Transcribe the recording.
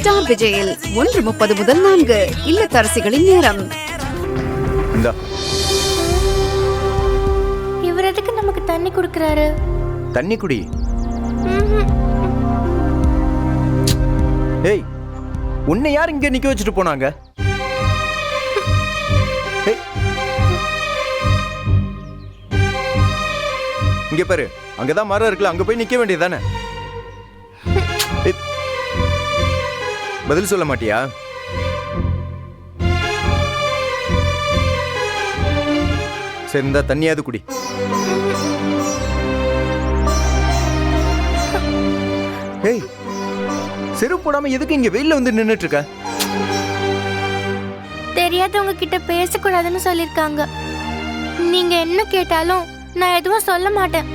Star விஜயில் 1:30 முதல் 4 இல்லத்தரசிகளின் நேரம். இவர் எதுக்கு நமக்கு தண்ணி குடுக்கறாரு? தண்ணி குடி. ஏய், உன்னை யார் இங்க நிக்க வச்சுட்டு போனாங்க? இங்க பாரு, அங்கதான் மரம் இருக்குல்ல, அங்க போய் நிக்க வேண்டியதானே? பதில் சொல்ல மாட்டியா? சரி, இந்த தண்ணியாவது குடி. ஏய், செருப்பு போடாம எதுக்கு இங்க வெயில்ல வந்து நின்னுட்டு இருக்க? தெரியாதவங்க கிட்ட பேசக்கூடாதுன்னு சொல்லிருக்காங்க. நீங்க என்ன கேட்டாலும் நான் எதுவும் சொல்ல மாட்டேன்.